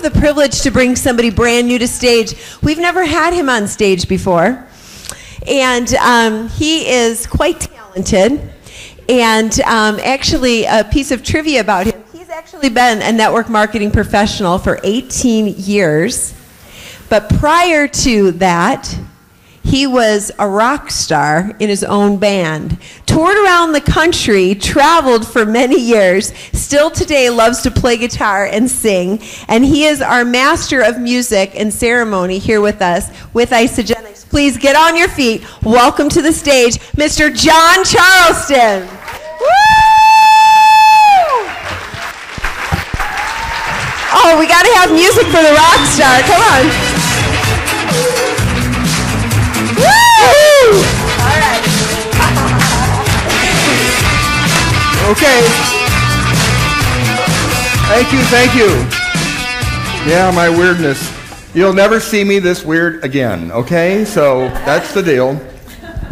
have the privilege to bring somebody brand new to stage. We've never had him on stage before. And he is quite talented. And actually, a piece of trivia about him, he's actually been a network marketing professional for 18 years. But prior to that, he was a rock star in his own band, toured around the country, traveled for many years, still today loves to play guitar and sing, and he is our master of music and ceremony here with us with Isagenix. Please get on your feet. Welcome to the stage, Mr. John Charleston. Woo! Oh, we got to have music for the rock star. Come on. All right. Okay. Thank you. Yeah, my weirdness. You'll never see me this weird again, okay? So that's the deal.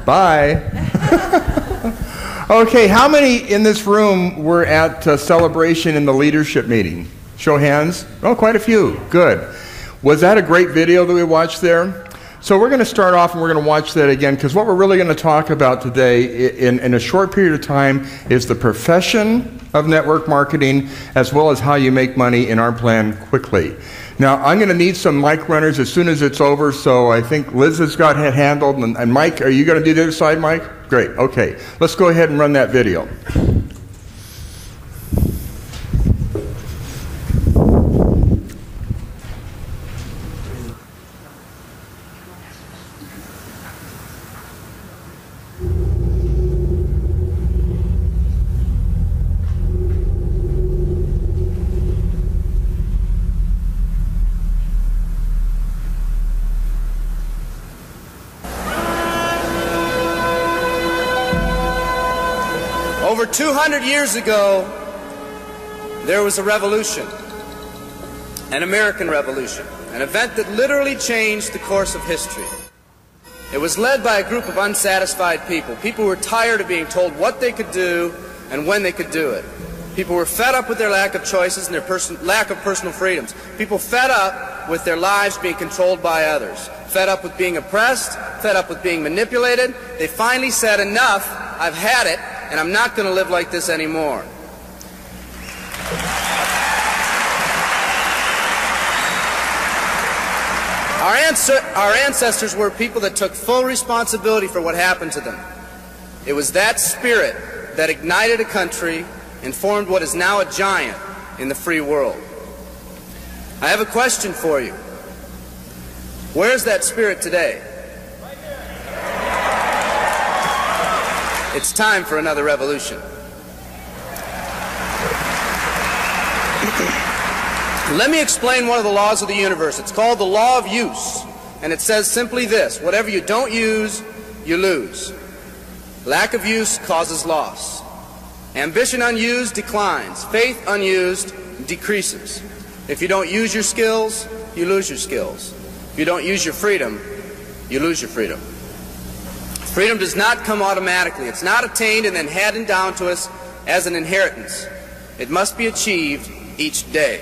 Bye. Okay, how many in this room were at Celebration in the leadership meeting? Show hands. Oh, quite a few. Good. Was that a great video that we watched there? So we're going to start off and we're going to watch that again, because what we're really going to talk about today in a short period of time is the profession of network marketing, as well as how you make money in our plan quickly. Now, I'm going to need some mic runners as soon as it's over, so I think Liz has got it handled. And Mike, are you going to do the other side, Mike? Great. Okay. Let's go ahead and run that video. Over 200 years ago, there was a revolution, an American Revolution, an event that literally changed the course of history. It was led by a group of unsatisfied people. People who were tired of being told what they could do and when they could do it. People were fed up with their lack of choices and their lack of personal freedoms. People fed up with their lives being controlled by others. Fed up with being oppressed, fed up with being manipulated. They finally said, enough, I've had it, and I'm not going to live like this anymore. Our ancestors were people that took full responsibility for what happened to them. It was that spirit that ignited a country and formed what is now a giant in the free world. I have a question for you. Where's that spirit today? It's time for another revolution. Let me explain one of the laws of the universe. It's called the law of use. And it says simply this: whatever you don't use, you lose. Lack of use causes loss. Ambition unused declines. Faith unused decreases. If you don't use your skills, you lose your skills. If you don't use your freedom, you lose your freedom. Freedom does not come automatically. It's not attained and then handed down to us as an inheritance. It must be achieved each day.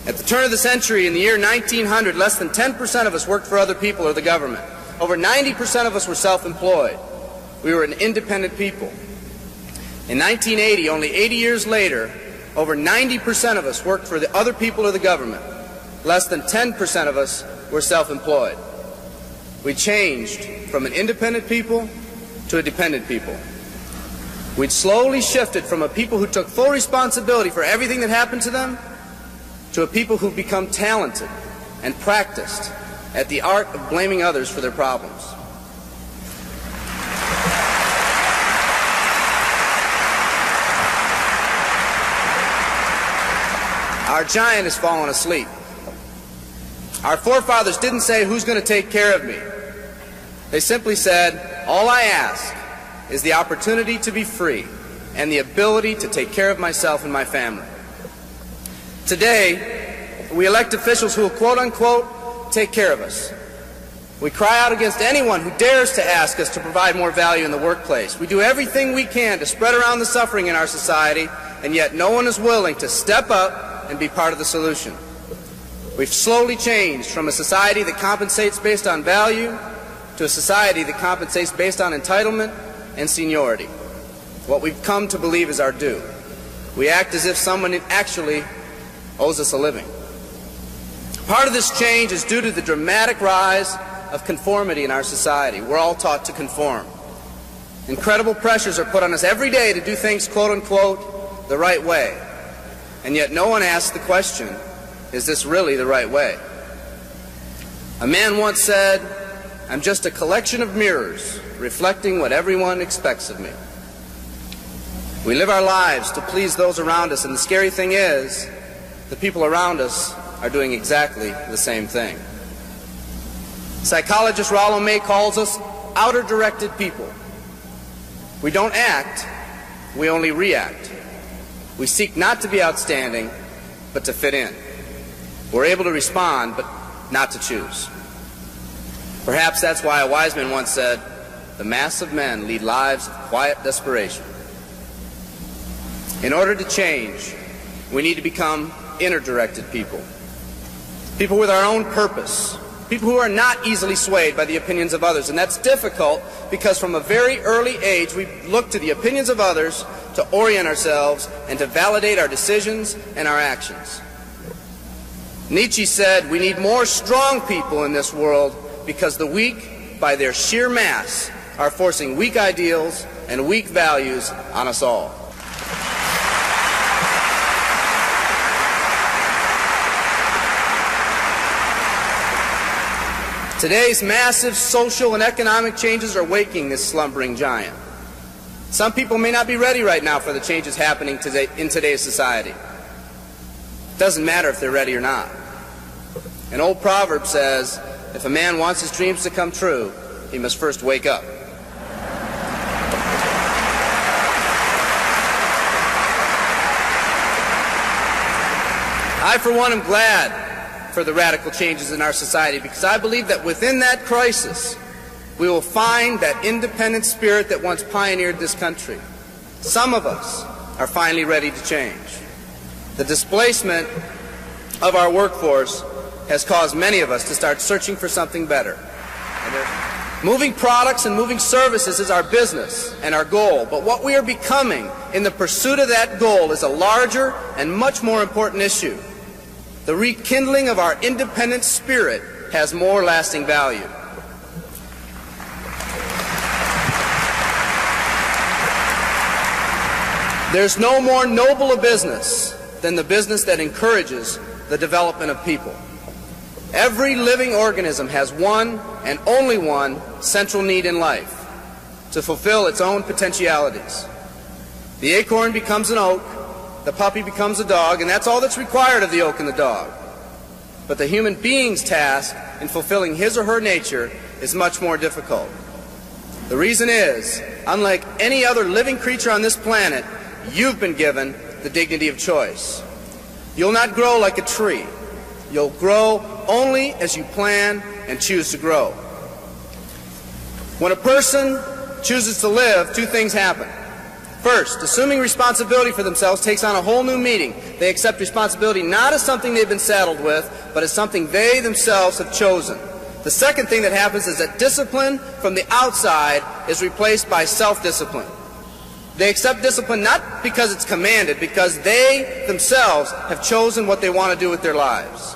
At the turn of the century, in the year 1900, less than 10% of us worked for other people or the government. Over 90% of us were self-employed. We were an independent people. In 1980, only 80 years later, over 90% of us worked for the other people or the government. Less than 10% of us were self-employed. We changed from an independent people to a dependent people. We'd slowly shifted from a people who took full responsibility for everything that happened to them to a people who've become talented and practiced at the art of blaming others for their problems. Our giant has fallen asleep. Our forefathers didn't say, who's going to take care of me? They simply said, all I ask is the opportunity to be free and the ability to take care of myself and my family. Today, we elect officials who will, quote unquote, take care of us. We cry out against anyone who dares to ask us to provide more value in the workplace. We do everything we can to spread around the suffering in our society, and yet no one is willing to step up and be part of the solution. We've slowly changed from a society that compensates based on value to a society that compensates based on entitlement and seniority. What we've come to believe is our due. We act as if someone actually owes us a living. Part of this change is due to the dramatic rise of conformity in our society. We're all taught to conform. Incredible pressures are put on us every day to do things, quote unquote, the right way. And yet no one asks the question, is this really the right way? A man once said, "I'm just a collection of mirrors reflecting what everyone expects of me." We live our lives to please those around us, and the scary thing is, the people around us are doing exactly the same thing. Psychologist Rollo May calls us outer-directed people. We don't act, we only react. We seek not to be outstanding, but to fit in. We're able to respond, but not to choose. Perhaps that's why a wise man once said, "The mass of men lead lives of quiet desperation." In order to change, we need to become inner-directed people. People with our own purpose. People who are not easily swayed by the opinions of others. And that's difficult because from a very early age we look to the opinions of others to orient ourselves and to validate our decisions and our actions. Nietzsche said we need more strong people in this world because the weak, by their sheer mass, are forcing weak ideals and weak values on us all. Today's massive social and economic changes are waking this slumbering giant. Some people may not be ready right now for the changes happening today in today's society. It doesn't matter if they're ready or not. An old proverb says, if a man wants his dreams to come true, he must first wake up. I, for one, am glad for the radical changes in our society because I believe that within that crisis, we will find that independent spirit that once pioneered this country. Some of us are finally ready to change. The displacement of our workforce has caused many of us to start searching for something better. Moving products and moving services is our business and our goal, but what we are becoming in the pursuit of that goal is a larger and much more important issue. The rekindling of our independent spirit has more lasting value. There's no more noble a business than the business that encourages the development of people. Every living organism has one and only one central need in life, to fulfill its own potentialities. The acorn becomes an oak, the puppy becomes a dog, and that's all that's required of the oak and the dog. But the human being's task in fulfilling his or her nature is much more difficult. The reason is, unlike any other living creature on this planet, you've been given the dignity of choice. You'll not grow like a tree. You'll grow only as you plan and choose to grow. When a person chooses to live, two things happen. First, assuming responsibility for themselves takes on a whole new meaning. They accept responsibility not as something they've been saddled with, but as something they themselves have chosen. The second thing that happens is that discipline from the outside is replaced by self-discipline. They accept discipline not because it's commanded, because they themselves have chosen what they want to do with their lives.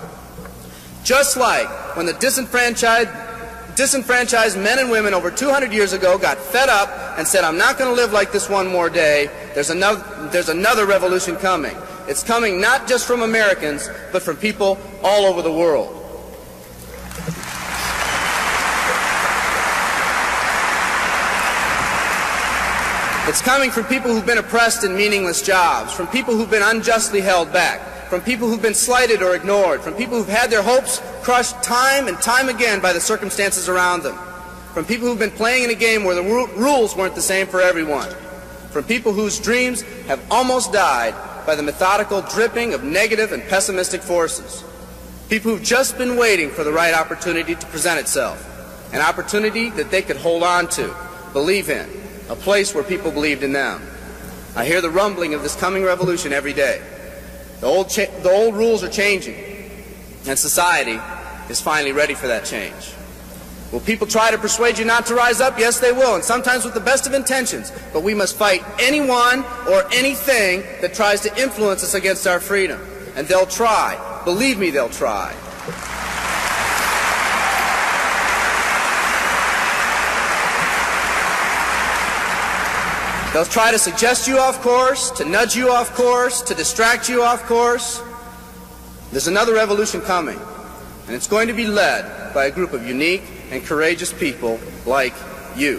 Just like when the disenfranchised men and women over 200 years ago got fed up and said, I'm not going to live like this one more day, there's another revolution coming. It's coming not just from Americans, but from people all over the world. It's coming from people who've been oppressed in meaningless jobs, from people who've been unjustly held back, from people who've been slighted or ignored, from people who've had their hopes crushed time and time again by the circumstances around them, from people who've been playing in a game where the rules weren't the same for everyone, from people whose dreams have almost died by the methodical dripping of negative and pessimistic forces, people who've just been waiting for the right opportunity to present itself, an opportunity that they could hold on to, believe in, a place where people believed in them. I hear the rumbling of this coming revolution every day. The old rules are changing. And society is finally ready for that change. Will people try to persuade you not to rise up? Yes, they will, and sometimes with the best of intentions. But we must fight anyone or anything that tries to influence us against our freedom. And they'll try. Believe me, they'll try. They'll try to suggest you off course, to nudge you off course, to distract you off course. There's another revolution coming, and it's going to be led by a group of unique and courageous people like you.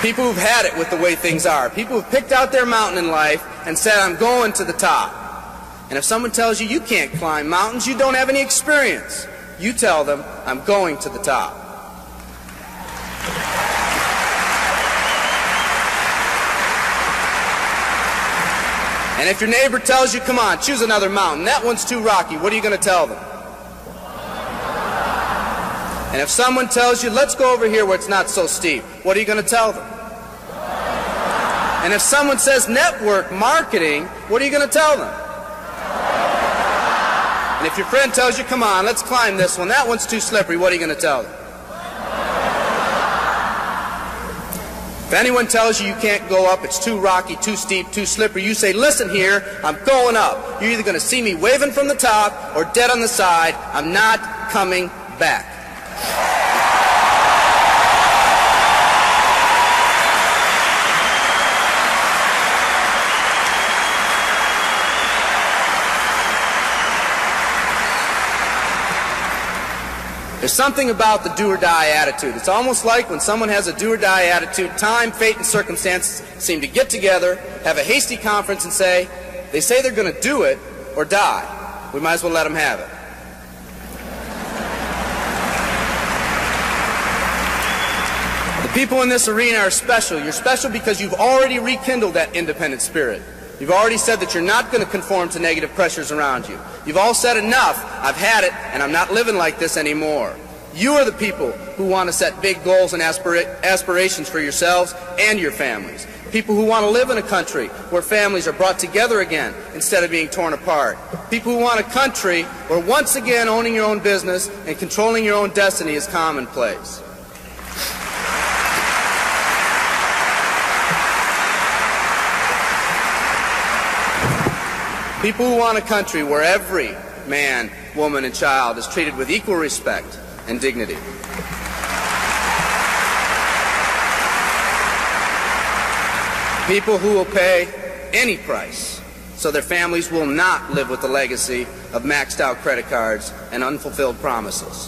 People who've had it with the way things are. People who've picked out their mountain in life and said, I'm going to the top. And if someone tells you you can't climb mountains, you don't have any experience, you tell them, I'm going to the top. And if your neighbor tells you, come on, choose another mountain, that one's too rocky, what are you going to tell them? And if someone tells you, let's go over here where it's not so steep, what are you going to tell them? And if someone says network marketing, what are you going to tell them? And if your friend tells you, come on, let's climb this one, that one's too slippery, what are you going to tell them? If anyone tells you you can't go up, it's too rocky, too steep, too slippery, you say, listen here, I'm going up. You're either going to see me waving from the top or dead on the side. I'm not coming back. There's something about the do-or-die attitude. It's almost like when someone has a do-or-die attitude, time, fate, and circumstances seem to get together, have a hasty conference, and say, they say they're going to do it or die. We might as well let them have it. The people in this arena are special. You're special because you've already rekindled that independent spirit. You've already said that you're not going to conform to negative pressures around you. You've all said enough, I've had it, and I'm not living like this anymore. You are the people who want to set big goals and aspirations for yourselves and your families. People who want to live in a country where families are brought together again instead of being torn apart. People who want a country where once again owning your own business and controlling your own destiny is commonplace. People who want a country where every man, woman, and child is treated with equal respect and dignity. People who will pay any price so their families will not live with the legacy of maxed out credit cards and unfulfilled promises.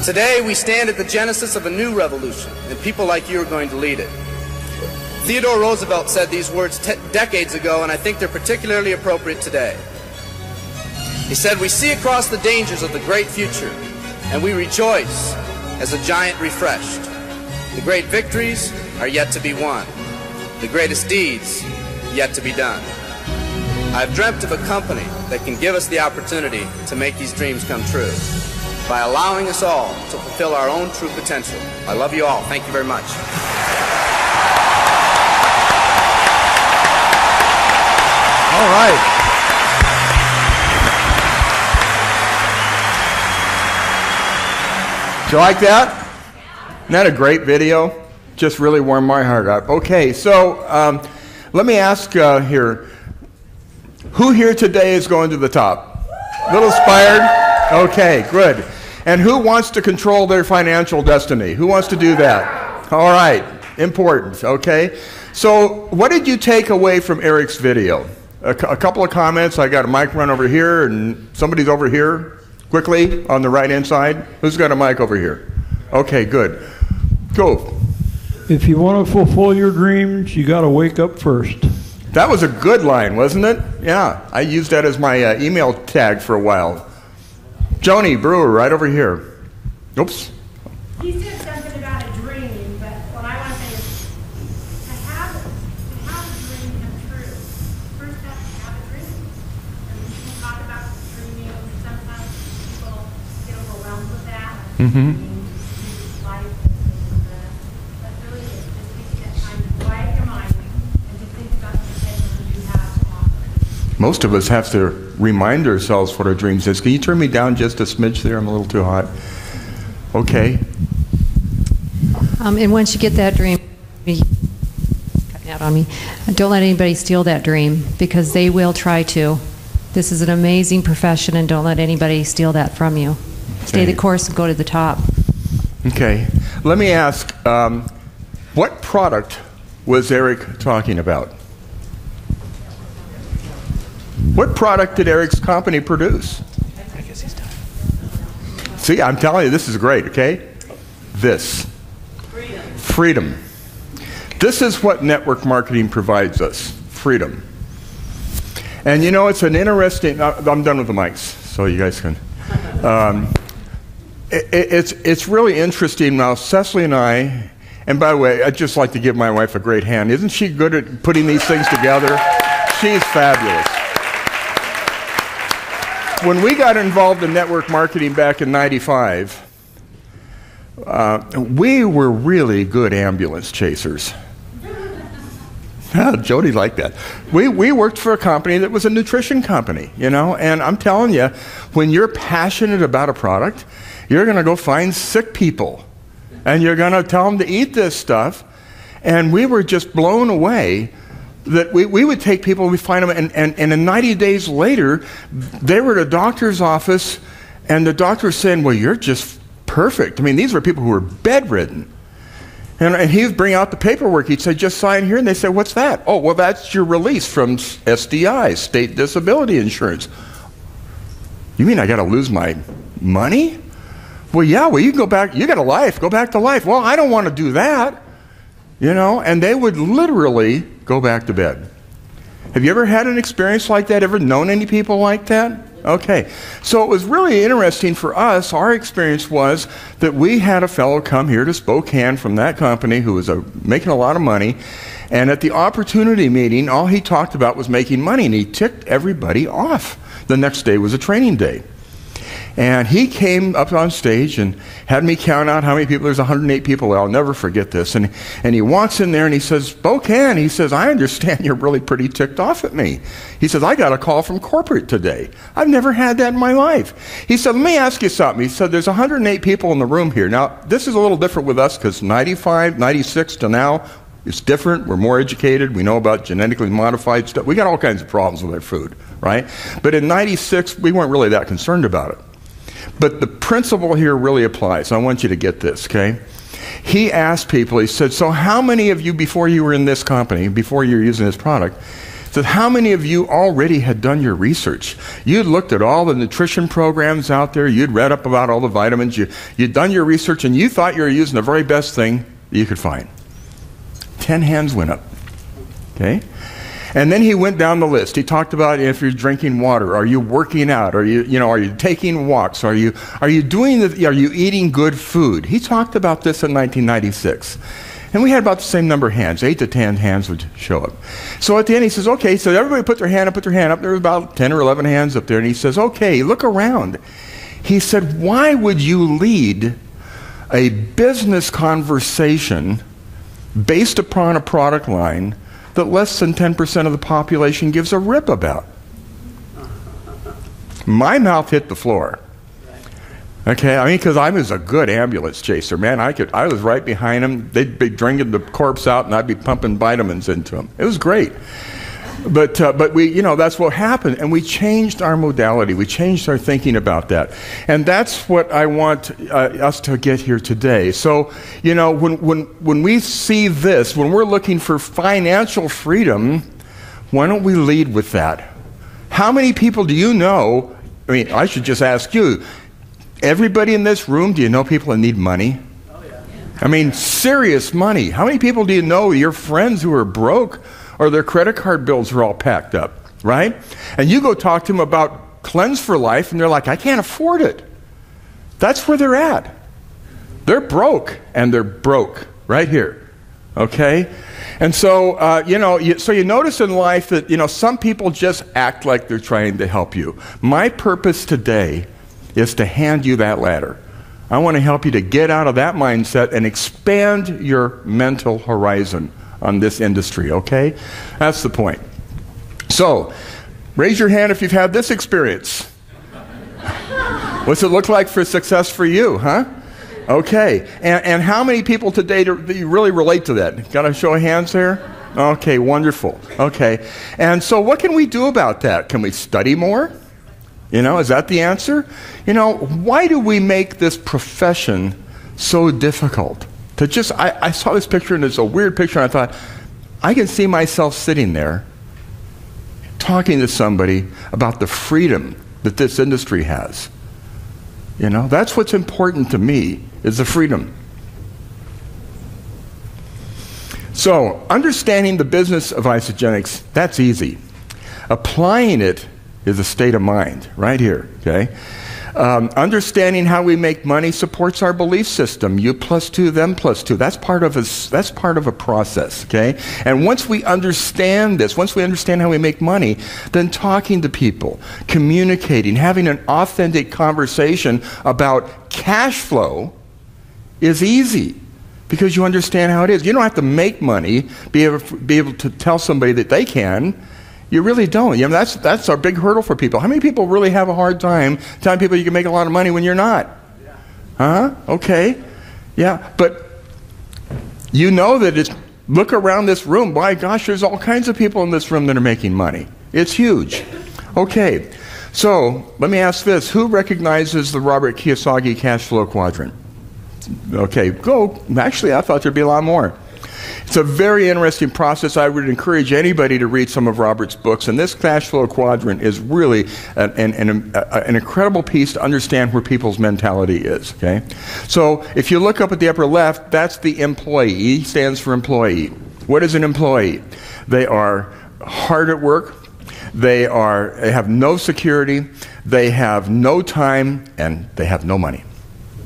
Today, we stand at the genesis of a new revolution, and people like you are going to lead it. Theodore Roosevelt said these words decades ago, and I think they're particularly appropriate today. He said, we see across the dangers of the great future, and we rejoice as a giant refreshed. The great victories are yet to be won. The greatest deeds yet to be done. I've dreamt of a company that can give us the opportunity to make these dreams come true, by allowing us all to fulfill our own true potential. I love you all. Thank you very much. All right. Did you like that? Isn't that a great video? Just really warmed my heart up. Okay, so let me ask here, who here today is going to the top? A little inspired? Okay, good. And who wants to control their financial destiny? Who wants to do that? All right, important, okay. So what did you take away from Eric's video? A couple of comments. I got a mic run over here, and somebody's over here, quickly, on the right-hand side. Who's got a mic over here? Okay, good. Go. If you want to fulfill your dreams, you got to wake up first. That was a good line, wasn't it? Yeah, I used that as my email tag for a while. Joni Brewer, right over here. Oops. He said something about a dream, but what I want to say is to have a dream come true, first have to have a dream. And people talk about dreaming, and sometimes people get overwhelmed with that. Life but really it's just taking that time to quiet your mind and to think about the potential that you have to offer. Most of us have to remind ourselves what our dreams is. Can you turn me down just a smidge there? I'm a little too hot. Okay. And once you get that dream, cutting out on me, don't let anybody steal that dream, because they will try to. This is an amazing profession, and don't let anybody steal that from you. Stay the course and go to the top. Okay. Let me ask, what product was Eric talking about? What product did Eric's company produce? I guess he's done. See, I'm telling you, this is great, okay? This. Freedom. This is what network marketing provides us. Freedom. And you know, it's an interesting, I'm done with the mics, so you guys can. It's really interesting now, Cecily and I, and by the way, I'd just like to give my wife a great hand. Isn't she good at putting these things together? She's fabulous. When we got involved in network marketing back in '95, we were really good ambulance chasers. Jody liked that. We worked for a company that was a nutrition company, you know, and I'm telling you, when you're passionate about a product, you're going to go find sick people, and you're going to tell them to eat this stuff. And we were just blown away that we would take people, we find them, and in 90 days later, they were at a doctor's office, and the doctor was saying, well, you're just perfect. I mean, these were people who were bedridden. And he would bring out the paperwork. He'd say, just sign here. And they say, what's that? Oh, well, that's your release from SDI, State Disability Insurance. You mean I got to lose my money? Well, yeah, well, you can go back. You got a life. Go back to life. Well, I don't want to do that. You know, and they would literally go back to bed. Have you ever had an experience like that? Ever known any people like that? Okay, so it was really interesting for us. Our experience was that we had a fellow come here to Spokane from that company who was making a lot of money, and at the opportunity meeting, all he talked about was making money, and he ticked everybody off. The next day was a training day. And he came up on stage and had me count out how many people. There's 108 people. I'll never forget this. And he walks in there and he says, Spokane, he says, I understand you're really pretty ticked off at me. He says, I got a call from corporate today. I've never had that in my life. He said, let me ask you something. He said, there's 108 people in the room here. Now, this is a little different with us because 95, 96 to now, it's different. We're more educated. We know about genetically modified stuff. We got all kinds of problems with our food, right? But in 96, we weren't really that concerned about it. But the principle here really applies. I want you to get this, okay? He asked people, he said, so how many of you, before you were in this company, before you were using this product, said, how many of you already had done your research? You'd looked at all the nutrition programs out there, you'd read up about all the vitamins, you'd done your research, and you thought you were using the very best thing you could find. 10 hands went up, okay? And then he went down the list. He talked about if you're drinking water, are you working out, are you taking walks, are you eating good food? He talked about this in 1996. And we had about the same number of hands. 8 to 10 hands would show up. So at the end he says, okay, so everybody put their hand up, There were about 10 or 11 hands up there. And he says, okay, look around. He said, why would you lead a business conversation based upon a product line that less than 10% of the population gives a rip about? My mouth hit the floor. Okay, I mean, because I was a good ambulance chaser, man. I was right behind them. They'd be drinking the corpse out, and I'd be pumping vitamins into them. It was great. But we, that's what happened, and we changed our modality. We changed our thinking about that, and that's what I want us to get here today. So, when we see this, when we're looking for financial freedom, why don't we lead with that? How many people do you know? I mean, I should just ask you. Everybody in this room, do you know people that need money? Oh, yeah. I mean, serious money. How many people do you know, your friends who are broke, or their credit card bills are all packed up, right? And you go talk to them about Cleanse for Life, and they're like, I can't afford it. That's where they're at. They're broke, and they're broke right here, okay? And so, so you notice in life that, some people just act like they're trying to help you. My purpose today is to hand you that ladder. I want to help you to get out of that mindset and expand your mental horizon on this industry, okay? That's the point. So, raise your hand if you've had this experience. What's it look like for success for you, huh? Okay, and how many people today do you really relate to that? Got a show of hands there? Okay, wonderful. Okay, and so what can we do about that? Can we study more? You know, is that the answer? You know, why do we make this profession so difficult? To just, I saw this picture and it's a weird picture and I thought, I can see myself sitting there talking to somebody about the freedom that this industry has. You know, that's what's important to me, is the freedom. So, understanding the business of Isagenix, that's easy. Applying it is a state of mind, right here, okay? Understanding how we make money supports our belief system. You plus two, them plus two. That's part of a process, okay? And once we understand this, once we understand how we make money, then talking to people, communicating, having an authentic conversation about cash flow is easy because you understand how it is. You don't have to make money, be able to tell somebody that they can. You really don't. You know, that's our big hurdle for people. How many people really have a hard time telling people you can make a lot of money when you're not? Huh? Okay. Yeah. But you know that it's, look around this room. My gosh, there's all kinds of people in this room that are making money. It's huge. Okay. So let me ask this. Who recognizes the Robert Kiyosaki cash flow quadrant? Okay. Go. Actually, I thought there'd be a lot more. It's a very interesting process. I would encourage anybody to read some of Robert's books. And this cash flow quadrant is really an incredible piece to understand where people's mentality is. Okay, so if you look up at the upper left, that's the employee. E stands for employee. What is an employee? They are hard at work. They have no security. They have no time, and they have no money.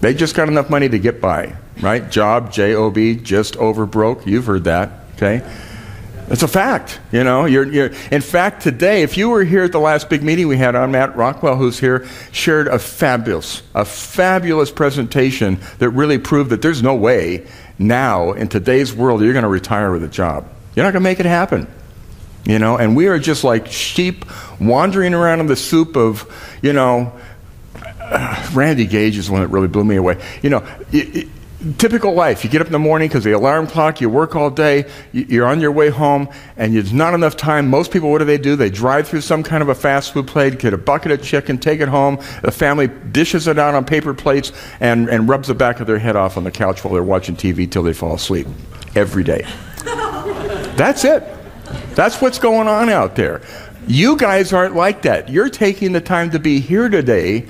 They just got enough money to get by. Right? Job, J-O-B, just over broke. You've heard that, okay? It's a fact, you know. In fact, today, if you were here at the last big meeting we had on, Matt Rockwell, who's here, shared a fabulous presentation that really proved that there's no way now, in today's world, you're going to retire with a job. You're not going to make it happen, you know. And we are just like sheep wandering around in the soup of, you know, Randy Gage is one that really blew me away. You know, typical life. You get up in the morning because the alarm clock, you work all day, you're on your way home, and there's not enough time. Most people, what do? They drive through some kind of a fast food place, get a bucket of chicken, take it home. The family dishes it out on paper plates and rubs the back of their head off on the couch while they're watching TV till they fall asleep. Every day. That's it. That's what's going on out there. You guys aren't like that. You're taking the time to be here today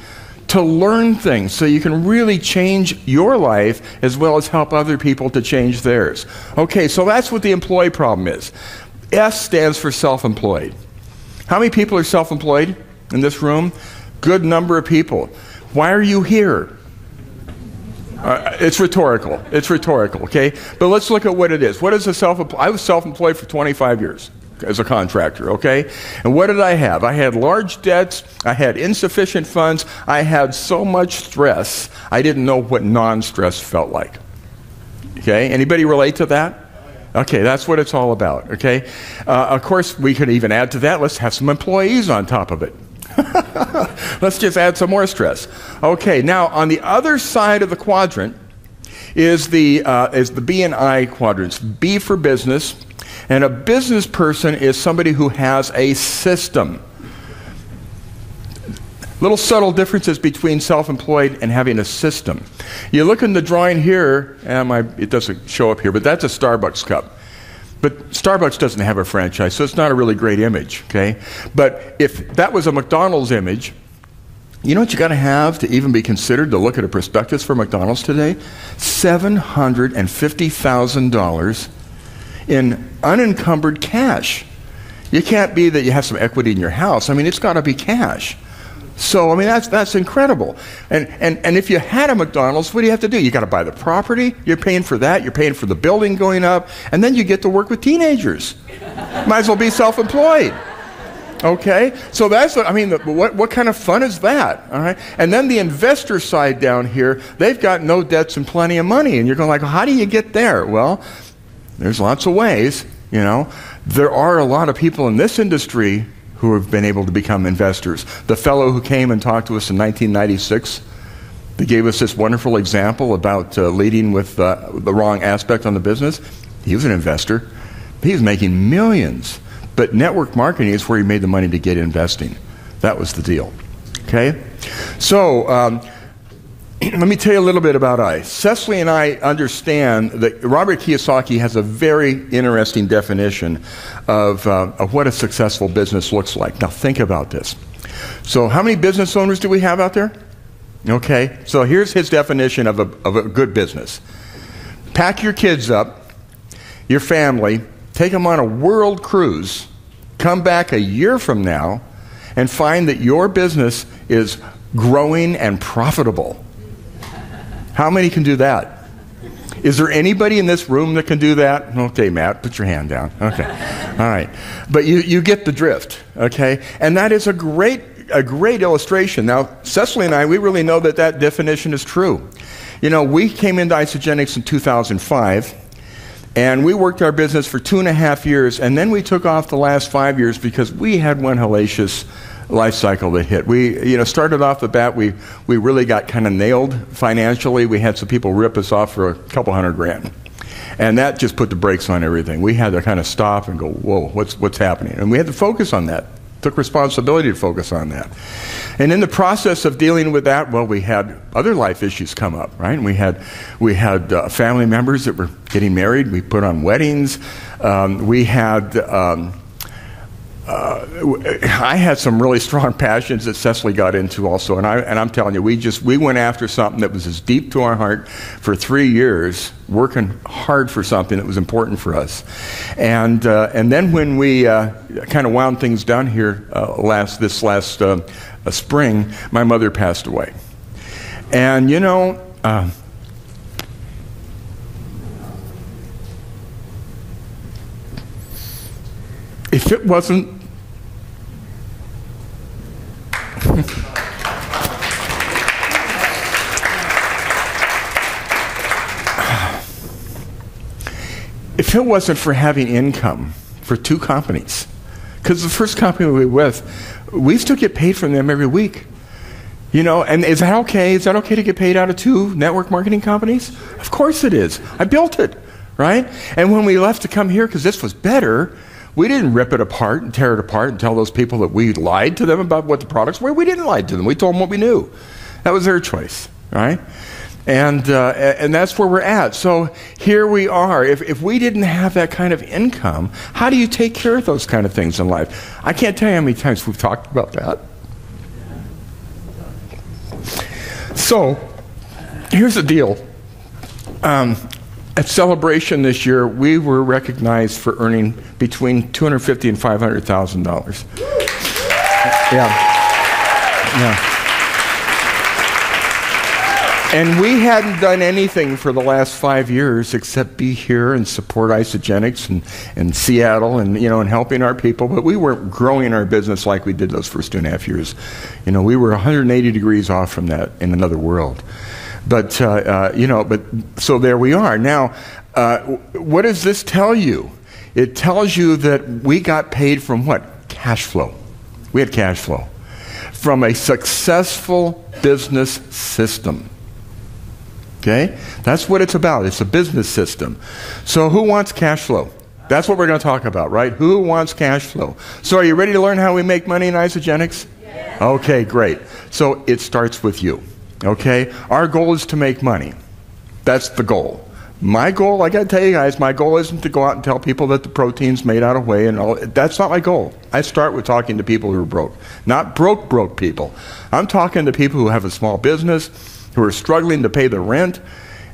to learn things so you can really change your life as well as help other people to change theirs. Okay, so that's what the employee problem is. S stands for self-employed. How many people are self-employed in this room? Good number of people. Why are you here? It's rhetorical. It's rhetorical, okay? But let's look at what it is. What is a self-employed? I was self-employed for 25 years. As a contractor, okay? And what did I have? I had large debts, I had insufficient funds, I had so much stress, I didn't know what non-stress felt like. Okay, anybody relate to that? Okay, that's what it's all about, okay? Of course, we could even add to that, let's have some employees on top of it. Let's just add some more stress. Okay, now on the other side of the quadrant is the B and I quadrants. B for business. And a business person is somebody who has a system. Little subtle differences between self-employed and having a system. You look in the drawing here, and it doesn't show up here, but that's a Starbucks cup. But Starbucks doesn't have a franchise, so it's not a really great image, okay? But if that was a McDonald's image, you know what you got to have to even be considered to look at a prospectus for McDonald's today? $750,000 in unencumbered cash. You can't be that you have some equity in your house. I mean, it's got to be cash. So, I mean, that's incredible. And if you had a McDonald's, what do you have to do? You got to buy the property. You're paying for that. You're paying for the building going up. And then you get to work with teenagers. Might as well be self-employed. Okay, so that's what, I mean, what kind of fun is that? All right, and then the investor side down here, they've got no debts and plenty of money, and you're going like, well, how do you get there? Well, there's lots of ways, you know. There are a lot of people in this industry who have been able to become investors. The fellow who came and talked to us in 1996, they gave us this wonderful example about leading with the wrong aspect on the business. He was an investor. He was making millions. But network marketing is where he made the money to get investing. That was the deal. Okay? So, let me tell you a little bit about ICE. Cecily and I understand that Robert Kiyosaki has a very interesting definition of what a successful business looks like. Now, think about this. So, how many business owners do we have out there? Okay, so here's his definition of a good business. Pack your kids up, your family, take them on a world cruise, come back a year from now, and find that your business is growing and profitable. How many can do that? Is there anybody in this room that can do that? Okay, Matt, put your hand down. Okay, all right. But you get the drift, okay? And that is a great illustration. Now, Cecily and I, we really know that that definition is true. You know, we came into Isagenix in 2005, and we worked our business for 2.5 years, and then we took off the last 5 years because we had one hellacious life cycle that hit. We, you know, started off the bat, we really got kind of nailed financially. We had some people rip us off for a couple $100,000. And that just put the brakes on everything. We had to kind of stop and go, whoa, what's happening? And we had to focus on that. Took responsibility to focus on that. And in the process of dealing with that, well, we had other life issues come up, right? And we had family members that were getting married. We put on weddings. I had some really strong passions that Cecily got into also, and I'm telling you, we went after something that was as deep to our heart for 3 years, working hard for something that was important for us. And then when we kind of wound things down here this last spring, my mother passed away. And you know, if it wasn't if it wasn't for having income for 2 companies, because the first company we were with, we still get paid from them every week. You know, and is that okay? Is that okay to get paid out of 2 network marketing companies? Of course it is. I built it, right? And when we left to come here, because this was better, we didn't rip it apart and tear it apart and tell those people that we lied to them about what the products were. We didn't lie to them. We told them what we knew. That was their choice, right? And that's where we're at. So here we are. If we didn't have that kind of income, how do you take care of those kind of things in life? I can't tell you how many times we've talked about that. So here's the deal. At Celebration this year, we were recognized for earning between $250,000 and $500,000. Yeah. And we hadn't done anything for the last 5 years except be here and support Isagenix and Seattle and, you know, and helping our people. But we weren't growing our business like we did those first 2.5 years. You know, we were 180 degrees off from that in another world. But, you know, so there we are. Now, what does this tell you? It tells you that we got paid from what? Cash flow. We had cash flow. From a successful business system. Okay? That's what it's about. It's a business system. So who wants cash flow? That's what we're going to talk about, right? Who wants cash flow? So are you ready to learn how we make money in Isagenix? Yes. Okay, great. So it starts with you. Okay? Our goal is to make money. That's the goal. My goal, I got to tell you guys, my goal isn't to go out and tell people that the protein's made out of whey and all. That's not my goal. I start with talking to people who are broke. Not broke people. I'm talking to people who have a small business, who are struggling to pay the rent,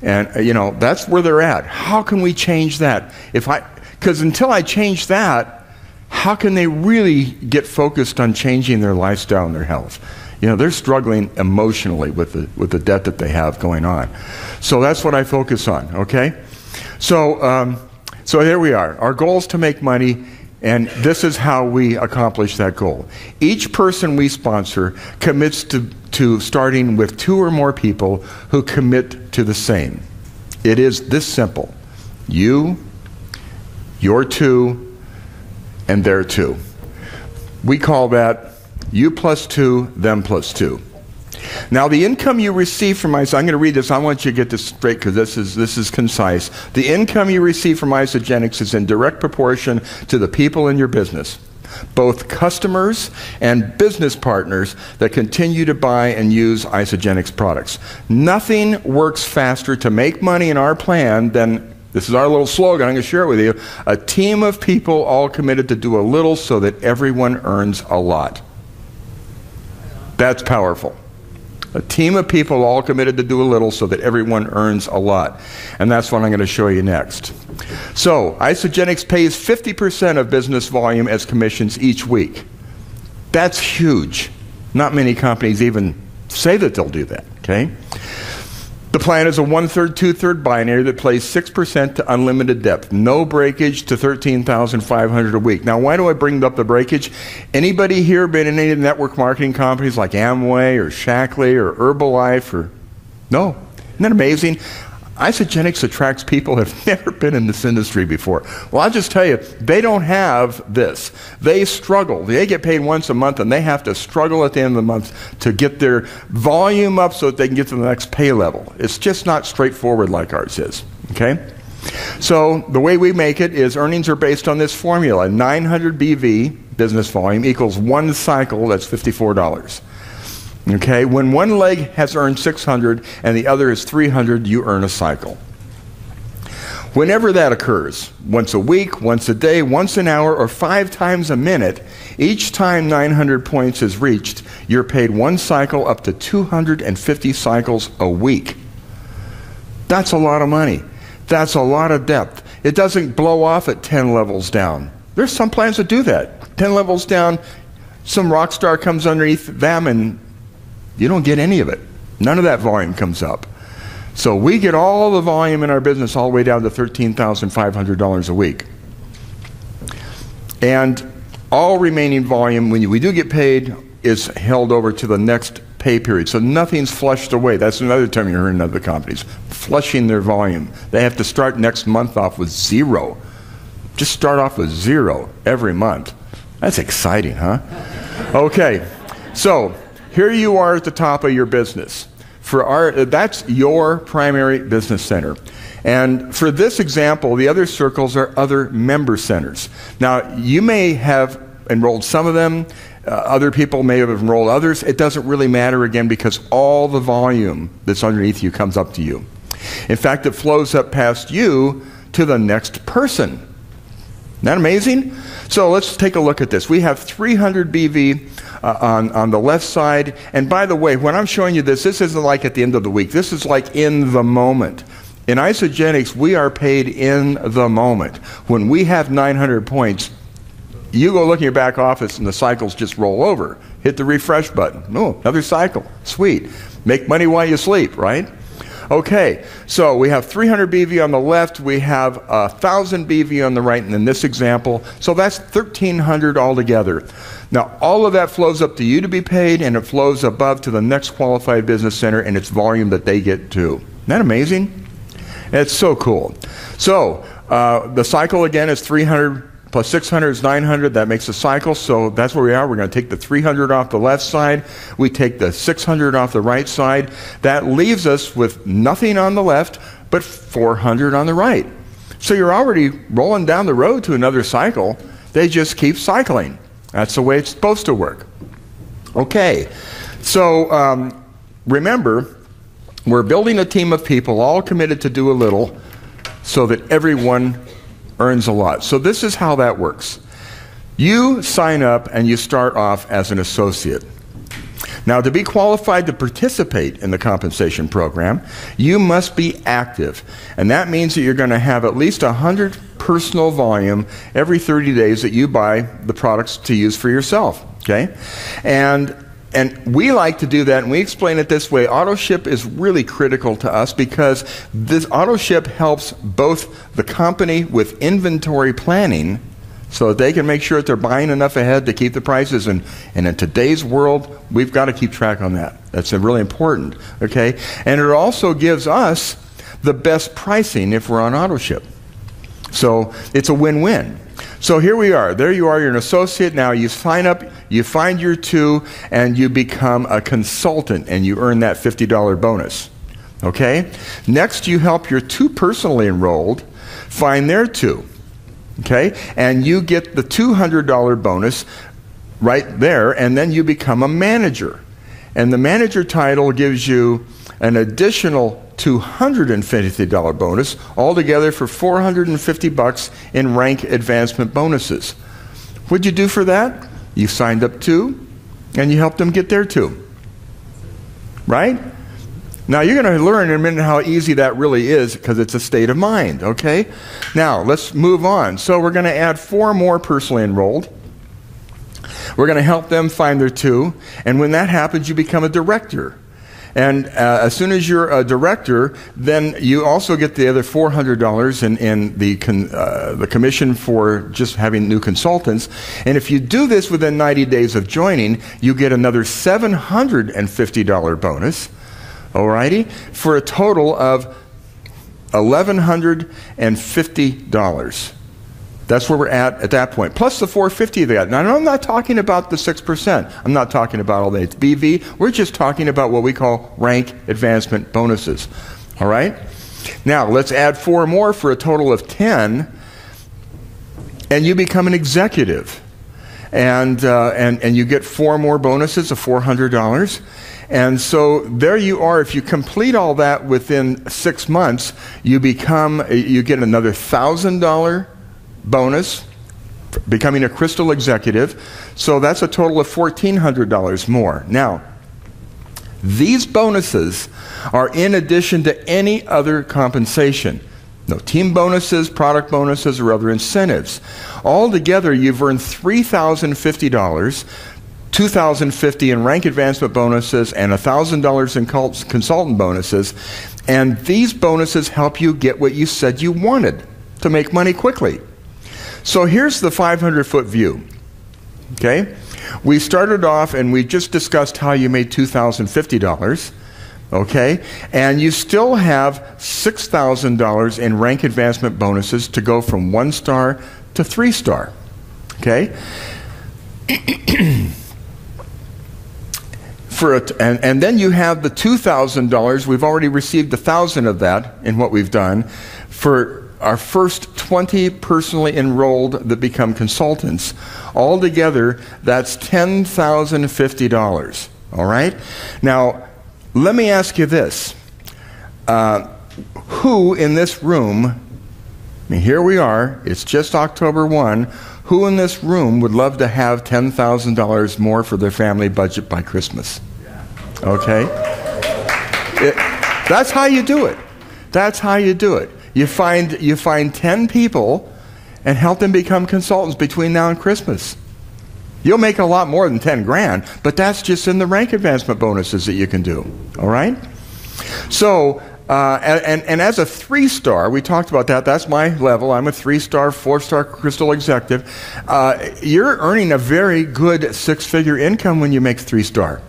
and you know, that's where they're at. How can we change that? Because until I change that, how can they really get focused on changing their lifestyle and their health? You know, they're struggling emotionally with the debt that they have going on. So that's what I focus on, okay? So, so here we are. Our goal is to make money, And this is how we accomplish that goal. Each person we sponsor commits to starting with 2 or more people who commit to the same. It is this simple. You, your 2, and their 2. We call that you plus 2, them plus 2. Now, the income you receive from I'm going to read this. I want you to get this straight because this is concise. The income you receive from Isagenix is in direct proportion to the people in your business, both customers and business partners that continue to buy and use Isagenix products. Nothing works faster to make money in our plan than, this is our little slogan, I'm going to share it with you, a team of people all committed to do a little so that everyone earns a lot. That's powerful. A team of people all committed to do a little so that everyone earns a lot. And that's what I'm going to show you next. So, Isagenix pays 50% of business volume as commissions each week. That's huge. Not many companies even say that they'll do that, okay? The plan is a 1/3, 2/3 binary that plays 6% to unlimited depth. No breakage to $13,500 a week. Now, why do I bring up the breakage? Anybody here been in any of the network marketing companies like Amway or Shackley or Herbalife or... No? Isn't that amazing? Isagenix attracts people who have never been in this industry before. Well, I'll just tell you, they don't have this. They struggle. They get paid once a month, and they have to struggle at the end of the month to get their volume up so that they can get to the next pay level. It's just not straightforward like ours is, okay? So the way we make it is earnings are based on this formula. 900 BV, business volume, equals 1 cycle, that's $54. Okay, when one leg has earned 600 and the other is 300, you earn a cycle. Whenever that occurs, once a week, once a day, once an hour, or 5 times a minute, each time 900 points is reached, you're paid 1 cycle up to 250 cycles a week. That's a lot of money. That's a lot of depth. It doesn't blow off at 10 levels down. There's some plans that do that. 10 levels down, some rock star comes underneath them and you don't get any of it. None of that volume comes up. So we get all the volume in our business all the way down to $13,500 a week. And all remaining volume, when we do get paid, is held over to the next pay period. So nothing's flushed away. That's another term you heard in other companies. Flushing their volume. They have to start next month off with 0. Just start off with 0 every month. That's exciting, huh? Okay, so here you are at the top of your business. That's your primary business center. And for this example, the other circles are other member centers. Now, you may have enrolled some of them. Other people may have enrolled others. It doesn't really matter, again, because all the volume that's underneath you comes up to you. In fact, it flows up past you to the next person. Isn't that amazing? So let's take a look at this. We have 300 BV on the left side. And by the way, when I'm showing you this isn't like at the end of the week. This is like in the moment. In Isagenix, we are paid in the moment. When we have 900 points, you go look in your back office and the cycles just roll over. Hit the refresh button. Oh, another cycle. Sweet. Make money while you sleep, right? Okay, so we have 300 BV on the left, we have 1,000 BV on the right, and in this example, so that's 1,300 altogether. Now, all of that flows up to you to be paid, and it flows above to the next qualified business center, and it's volume that they get too. Isn't that amazing? It's so cool. So, the cycle again is 300 plus 600 is 900. That makes a cycle, so that's where we are. We're going to take the 300 off the left side. We take the 600 off the right side. That leaves us with nothing on the left, but 400 on the right. So you're already rolling down the road to another cycle. They just keep cycling. That's the way it's supposed to work. Okay, so remember, we're building a team of people all committed to do a little so that everyone earns a lot. So this is how that works. You sign up and you start off as an associate. Now, to be qualified to participate in the compensation program, you must be active. And that means that you're going to have at least 100 personal volume every 30 days that you buy the products to use for yourself. Okay? And we like to do that, and we explain it this way. Auto-ship is really critical to us because this auto-ship helps both the company with inventory planning so that they can make sure that they're buying enough ahead to keep the prices. And in today's world, we've got to keep track on that. That's really important, okay? And it also gives us the best pricing if we're on auto ship. So it's a win-win. So here we are. There you are. You're an associate now. You sign up, you find your 2, and you become a consultant, and you earn that $50 bonus. Okay? Next, you help your 2 personally enrolled find their 2. Okay? And you get the $200 bonus right there, and then you become a manager. And the manager title gives you an additional $250 bonus, altogether for $450 in rank advancement bonuses. What'd you do for that? You signed up 2, and you helped them get their 2. Right? Now, you're going to learn in a minute how easy that really is, because it's a state of mind, okay? Now, let's move on. So we're going to add 4 more personally enrolled. We're going to help them find their 2, and when that happens, you become a director. And as soon as you're a director, then you also get the other $400 in the commission for just having new consultants. And if you do this within 90 days of joining, you get another $750 bonus. Alrighty, for a total of $1,150. That's where we're at that point. Plus the $450 they got. Now, I'm not talking about the 6%. I'm not talking about all the BV. We're just talking about what we call rank advancement bonuses. All right? Now, let's add 4 more for a total of 10, and you become an executive. And you get 4 more bonuses of $400. And so there you are. If you complete all that within 6 months, you get another $1,000 bonus, becoming a crystal executive. So that's a total of $1,400 more. Now, these bonuses are in addition to any other compensation. No team bonuses, product bonuses, or other incentives. Altogether, you've earned $3,050, $2,050 in rank advancement bonuses, and $1,000 in consultant bonuses. And these bonuses help you get what you said you wanted, to make money quickly. So here's the 500-foot view. Okay? We started off and we just discussed how you made $2,050. Okay? And you still have $6,000 in rank advancement bonuses to go from 1-star to 3-star. Okay? And then you have the $2,000. We've already received $1,000 of that in what we've done for our first 20 personally enrolled that become consultants. Altogether, that's $10,050. All right? Now, let me ask you this. Who in this room, I mean, here we are, it's just October 1, who in this room would love to have $10,000 more for their family budget by Christmas? Okay? That's how you do it. That's how you do it. You find 10 people and help them become consultants between now and Christmas. You'll make a lot more than 10 grand, but that's just in the rank advancement bonuses that you can do. All right? So, and as a 3-star, we talked about that. That's my level. I'm a 3-star, 4-star crystal executive. You're earning a very good 6-figure income when you make 3-star.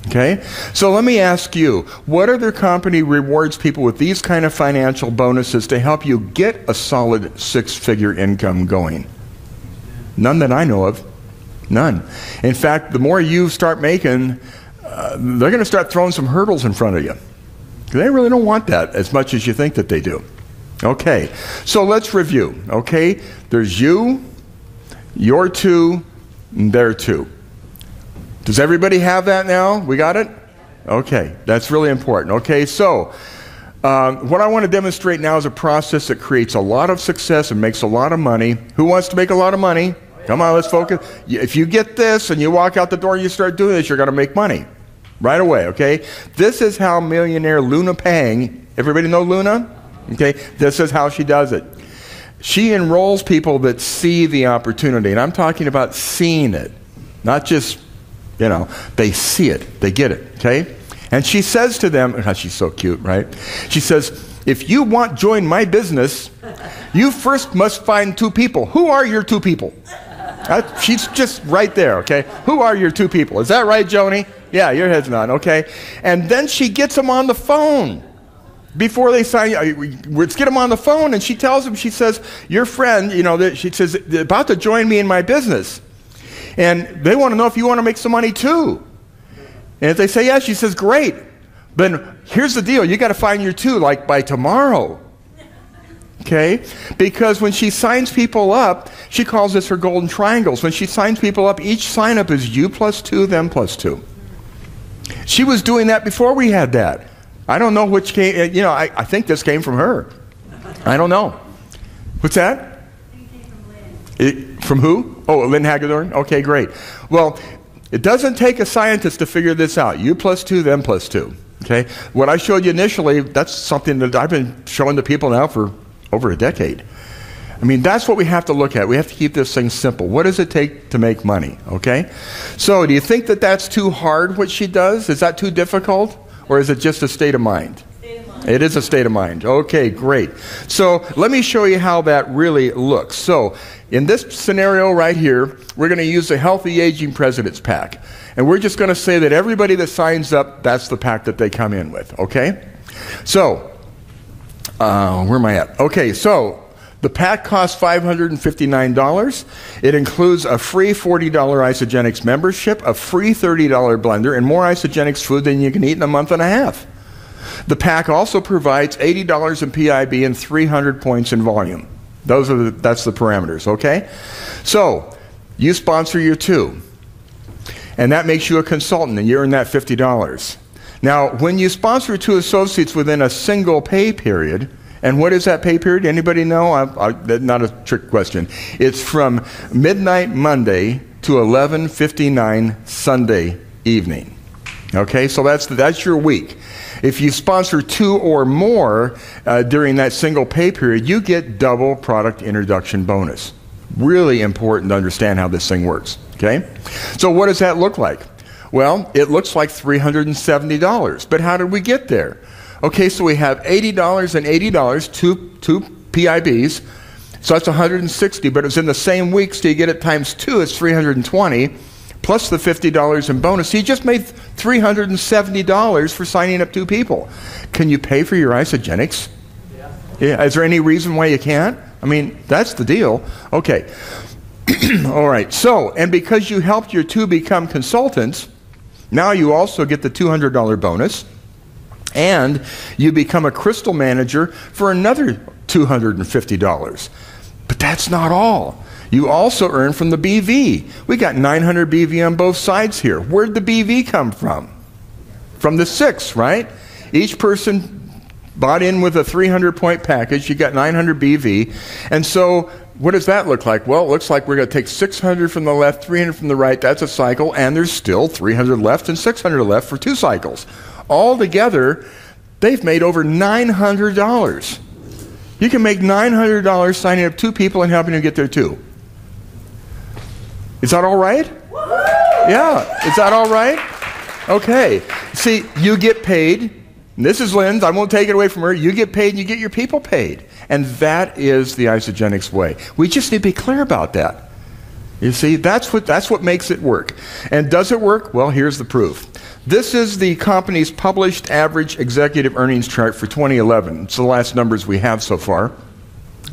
Okay? So let me ask you, what other company rewards people with these kind of financial bonuses to help you get a solid 6-figure income going? None that I know of. None. In fact, the more you start making, they're going to start throwing some hurdles in front of you. They really don't want that as much as you think that they do. Okay, so let's review. Okay, there's you, your 2, and their 2. Does everybody have that now? We got it? Okay, that's really important. Okay, so what I want to demonstrate now is a process that creates a lot of success and makes a lot of money. Who wants to make a lot of money? Come on, let's focus. If you get this and you walk out the door and you start doing this, you're going to make money right away, okay? This is how millionaire Luna Pang, everybody know Luna? Okay, this is how she does it. She enrolls people that see the opportunity, and I'm talking about seeing it, not just, you know, they see it, they get it, okay? And she says to them, oh, she's so cute, right? She says, if you want to join my business, you first must find 2 people. Who are your 2 people? She's just right there, okay? Who are your 2 people? Is that right, Joni? Yeah, your head's nodding, okay? And then she gets them on the phone. Before they sign, let's get them on the phone, and she tells them, she says, your friend, she says, they're about to join me in my business. And they want to know if you want to make some money too. And if they say yes, she says, great. Then here's the deal. You got to find your 2 like by tomorrow. Okay? Because when she signs people up, she calls this her golden triangles. When she signs people up, each sign up is you plus 2, them plus 2. She was doing that before we had that. I don't know which came, I think this came from her. I don't know. What's that? From who? Oh, Lynn Hagedorn? Okay, great. Well, it doesn't take a scientist to figure this out. You plus 2, them plus 2. Okay? What I showed you initially, that's something that I've been showing to people now for over a decade. I mean, that's what we have to look at. We have to keep this thing simple. What does it take to make money? Okay? So, do you think that that's too hard, what she does? Is that too difficult? Or is it just a state of mind? It is a state of mind. Okay, great. So let me show you how that really looks. So in this scenario right here, we're going to use the Healthy Aging President's Pack. And we're just going to say that everybody that signs up, that's the pack that they come in with. Okay? So, where am I at? Okay, so the pack costs $559. It includes a free $40 Isagenix membership, a free $30 blender, and more Isagenix food than you can eat in a month and a half. The pack also provides $80 in PIB and 300 points in volume. That's the parameters, okay? So, you sponsor your 2. And that makes you a consultant, and you earn that $50. Now, when you sponsor 2 associates within a single pay period, and what is that pay period? Anybody know? Not a trick question. It's from midnight Monday to 11:59 Sunday evening. Okay, so that's your week. If you sponsor 2 or more during that single pay period, you get double product introduction bonus. Really important to understand how this thing works. Okay, so what does that look like? Well, it looks like $370. But how did we get there? Okay, so we have $80 and $80, two PIBs, so that's $160, but it's in the same week, so you get it times 2, it's $320, plus the $50 in bonus. So you just made $370 for signing up 2 people. Can you pay for your Isagenix? Yeah. Is there any reason why you can't? I mean, that's the deal. Okay. All right, so, and because you helped your 2 become consultants, now you also get the $200 bonus. And you become a crystal manager for another $250. But that's not all. You also earn from the BV. We got 900 BV on both sides here. Where'd the BV come from? From the 6, right? Each person bought in with a 300-point package. You got 900 BV. And so what does that look like? Well, it looks like we're going to take 600 from the left, 300 from the right. That's a cycle. And there's still 300 left and 600 left for 2 cycles. Altogether, they've made over $900. You can make $900 signing up 2 people and helping them get there too. Is that all right? Yeah. Is that all right? Okay. See, you get paid. And this is Lynn's. I won't take it away from her. You get paid and you get your people paid. And that is the Isagenix way. We just need to be clear about that. You see, that's what makes it work. And does it work? Well, here's the proof. This is the company's published average executive earnings chart for 2011. It's the last numbers we have so far.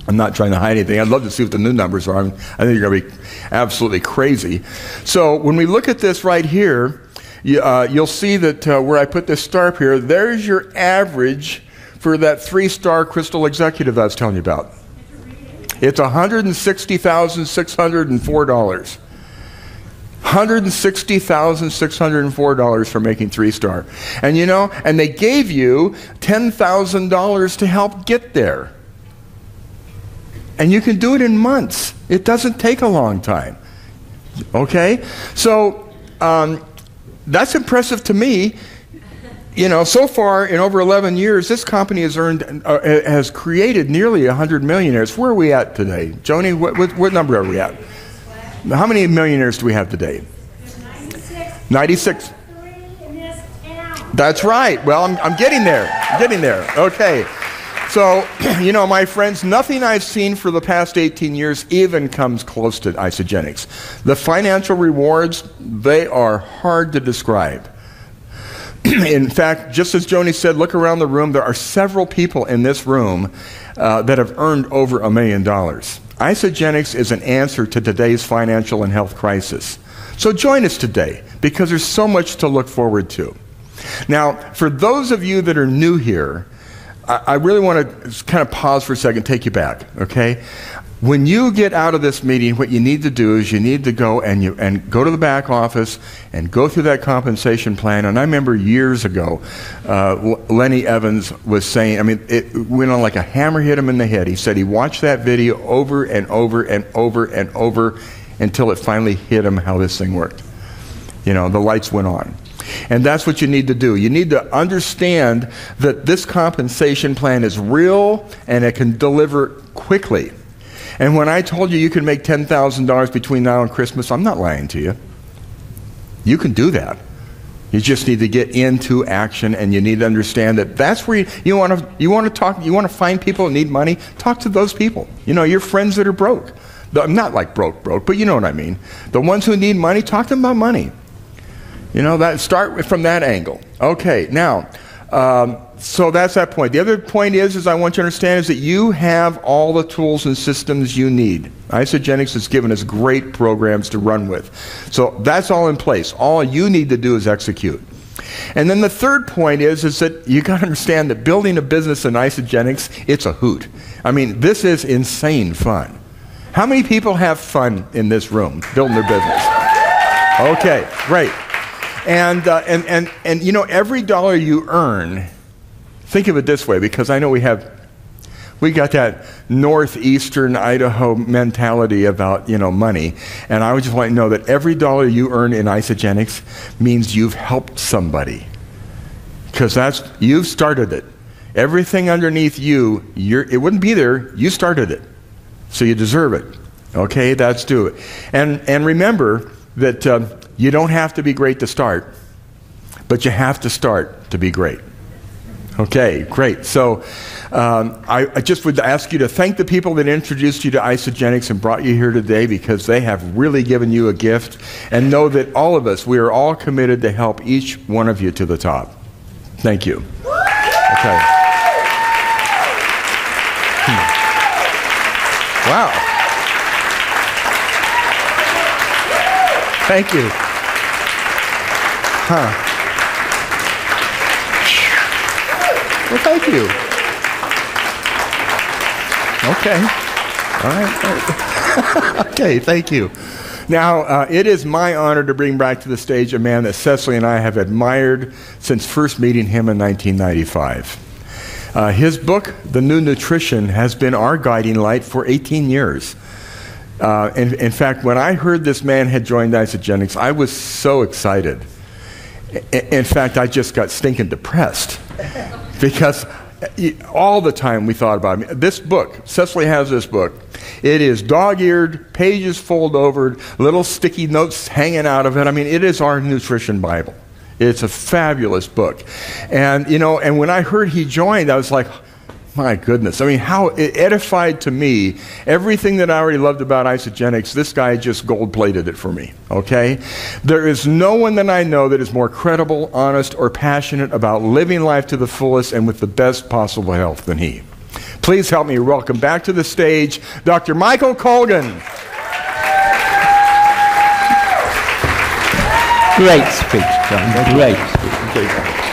I'm not trying to hide anything. I'd love to see what the new numbers are. I think you're going to be absolutely crazy. So when we look at this right here, you'll see that where I put this star up here, there's your average for that 3-star crystal executive I was telling you about. It's $160,604. $160,604 for making 3-star. And and they gave you $10,000 to help get there. And you can do it in months. It doesn't take a long time. Okay? So, that's impressive to me. So far in over 11 years, this company has created nearly 100 millionaires. Where are we at today? Joni, what number are we at? How many millionaires do we have today? 96. That's right. Well, I'm getting there. I'm getting there. Okay. So, you know, my friends, nothing I've seen for the past 18 years even comes close to Isagenix. The financial rewards, they are hard to describe. In fact, just as Joni said, look around the room. There are several people in this room that have earned over $1 million. Isagenix is an answer to today's financial and health crisis. So join us today, because there's so much to look forward to. Now, for those of you that are new here, I really want to kind of pause for a second, take you back, okay? When you get out of this meeting, what you need to do is you need to go and go to the back office and go through that compensation plan. And I remember years ago, Lenny Evans was saying, I mean, it went on like a hammer hit him in the head. He said he watched that video over and over and over and over until it finally hit him how this thing worked. You know, the lights went on. And that's what you need to do. You need to understand that this compensation plan is real and it can deliver quickly. And when I told you can make $10,000 between now and Christmas, I'm not lying to you. You can do that. You just need to get into action, and you need to understand that that's where you want to find people that need money. Talk to those people. You know, your friends that are broke. Not like broke, but you know what I mean. The ones who need money, talk to them about money. You know, start from that angle. Okay, now, so that's that point. The other point is I want you to understand is that you have all the tools and systems you need. Isagenix has given us great programs to run with. So that's all in place. All you need to do is execute. And then the third point is that you got to understand that building a business in Isagenix, it's a hoot. I mean, this is insane fun. How many people have fun in this room building their business? Okay, great. And you know, every dollar you earn, think of it this way, because I know we got that northeastern Idaho mentality about, you know, money. And I would just want to know that every dollar you earn in Isagenix means you've helped somebody. Because you've started it. Everything underneath you, it wouldn't be there, you started it. So you deserve it. Okay, that's do it. And remember that you don't have to be great to start, but you have to start to be great. Okay, great. So I just would ask you to thank the people that introduced you to Isagenix and brought you here today, because they have really given you a gift. And know that all of us, we are all committed to help each one of you to the top. Thank you. Okay. Wow. Thank you. Huh. Well, thank you. Okay. All right. Okay, thank you. Now, it is my honor to bring back to the stage a man that Cecily and I have admired since first meeting him in 1995. His book, The New Nutrition, has been our guiding light for 18 years. In fact, when I heard this man had joined Isagenix, I was so excited. In fact, I just got stinking depressed because all the time we thought about him. This book, Cecily has this book. It is dog-eared, pages fold over, little sticky notes hanging out of it. I mean, it is our nutrition Bible. It's a fabulous book. And, you know, and when I heard he joined, I was like, my goodness. I mean, how it edified to me everything that I already loved about Isagenix. This guy just gold-plated it for me, okay? There is no one that I know that is more credible, honest, or passionate about living life to the fullest and with the best possible health than he. Please help me welcome back to the stage Dr. Michael Colgan. Great speech, John. Great speech.